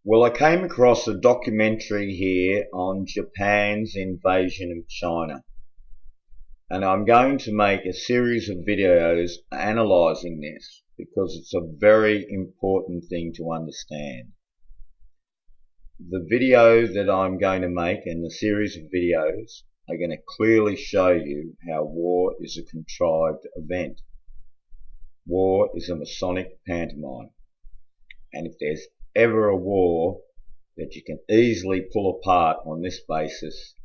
Well, I came across a documentary here on Japan's invasion of China, and I'm going to make a series of videos analysing this because it's a very important thing to understand. The video that I'm going to make and the series of videos are going to clearly show you how war is a contrived event. War is a Masonic pantomime, and if there's ever a war that you can easily pull apart on this basis,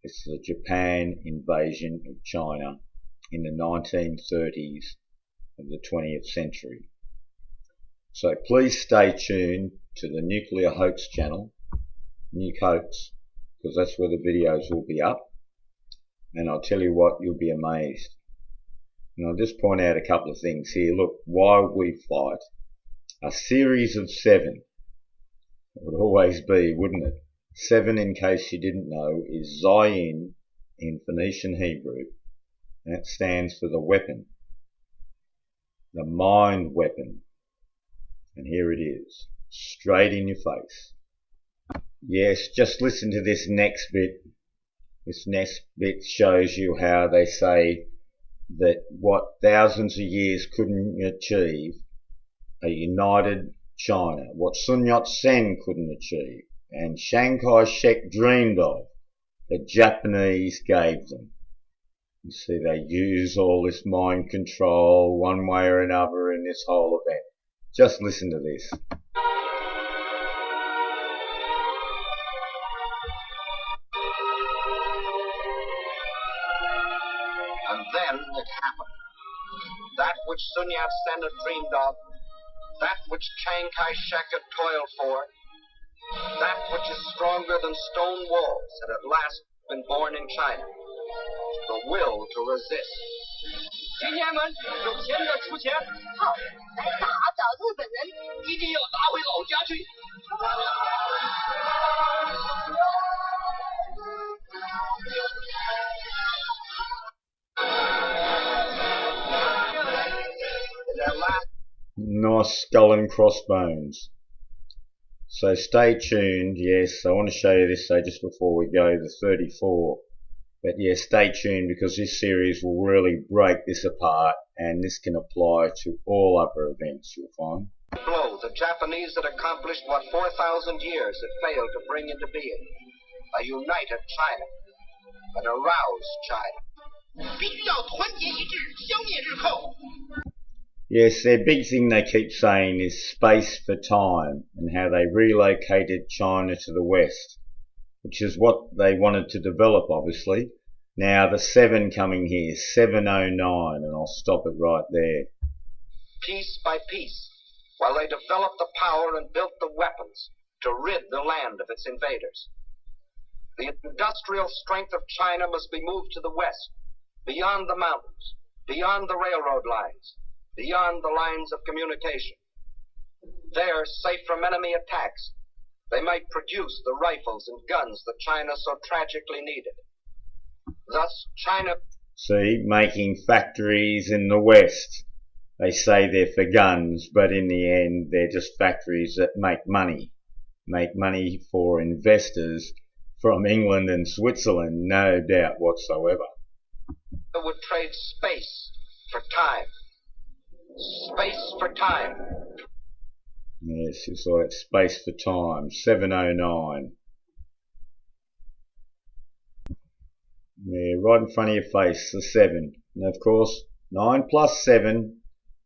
it's the Japan invasion of China in the 1930s of the 20th century. So please stay tuned to the Nuclear Hoax channel, Nuke Hoax, because that's where the videos will be up, and I'll tell you what, you'll be amazed. And I'll just point out a couple of things here. Look, why we fight. A series of 7. It would always be, wouldn't it? 7, in case you didn't know, is Zayin in Phoenician Hebrew. That stands for the weapon, the mind weapon. And here it is, straight in your face. Yes, just listen to this next bit. This next bit shows you how they say that what thousands of years couldn't achieve, a united China, what Sun Yat-sen couldn't achieve, and Chiang Kai-shek dreamed of, the Japanese gave them. You see, they use all this mind control one way or another in this whole event. Just listen to this. And then it happened. That which Sun Yat-sen had dreamed of, that which Chiang Kai-shek had toiled for, that which is stronger than stone walls had at last been born in China. The will to resist. 今天们有钱的出钱，好，来打倒日本人，一定要打回老家去。Their last Nice skull and crossbones. So stay tuned. Yes, I want to show you this just before we go to 34. But yeah, stay tuned because this series will really break this apart, and this can apply to all other events you'll find. blow, the Japanese had accomplished what 4,000 years had failed to bring into being. A united China. An aroused China. 必须要团结一致，消灭日寇。 Yes, their big thing they keep saying is space for time, and how they relocated China to the west, which is what they wanted to develop, obviously. Now the 7 coming here, 709, and I'll stop it right there. Piece by piece, while they developed the power and built the weapons to rid the land of its invaders. The industrial strength of China must be moved to the west, beyond the mountains, beyond the railroad lines, beyond the lines of communication. There, safe from enemy attacks, they might produce the rifles and guns that China so tragically needed. Thus, China... See, making factories in the west. They say they're for guns, but in the end they're just factories that make money. Make money for investors from England and Switzerland, no doubt whatsoever. would trade space for time. Space for time. Yes, you saw it, space for time, 709. Yeah, right in front of your face, the 7. And of course, 9 plus 7,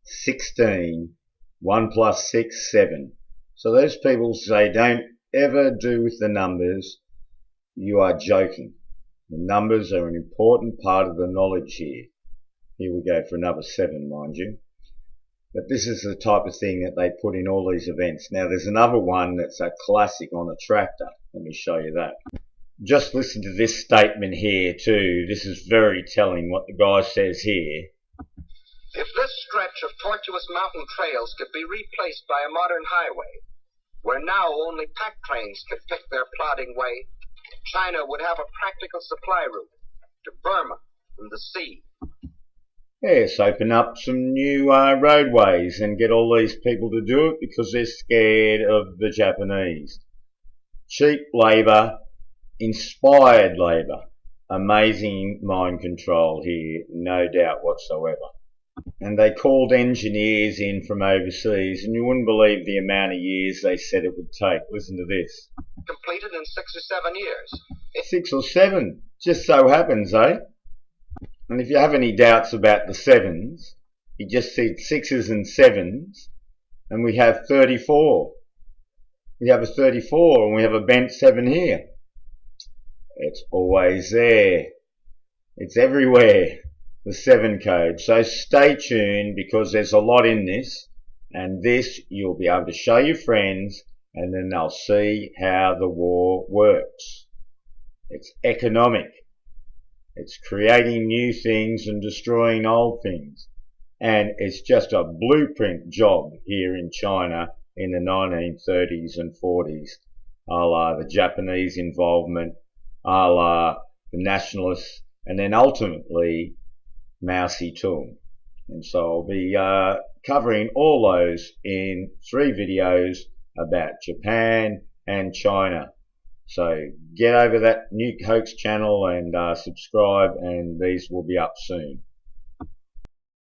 16. 1 plus 6, 7. So those people say don't ever do with the numbers. You are joking. The numbers are an important part of the knowledge here. Here we go for another 7, mind you. But this is the type of thing that they put in all these events. Now there's another one that's a classic on a tractor. Let me show you that. Just listen to this statement here too. This is very telling what the guy says here. If this stretch of tortuous mountain trails could be replaced by a modern highway, where now only pack trains could pick their plodding way, China would have a practical supply route to Burma and the sea. Yes, open up some new roadways and get all these people to do it because they're scared of the Japanese. Cheap labour, inspired labour. Amazing mind control here, no doubt whatsoever. And they called engineers in from overseas, and you wouldn't believe the amount of years they said it would take. Listen to this. Completed in 6 or 7 years. 6 or 7, just so happens, eh? And if you have any doubts about the 7s, you just see 6s and 7s, and we have 34. We have a 34 and we have a bent 7 here. It's always there. It's everywhere, the 7 code. So stay tuned because there's a lot in this, and this you'll be able to show your friends and then they'll see how the war works. It's economic. It's creating new things and destroying old things. And it's just a blueprint job here in China in the 1930s and 40s, a la the Japanese involvement, a la the nationalists, and then ultimately Mao Zedong. And so I'll be covering all those in 3 videos about Japan and China. So get over that New Hoax channel and subscribe, and these will be up soon.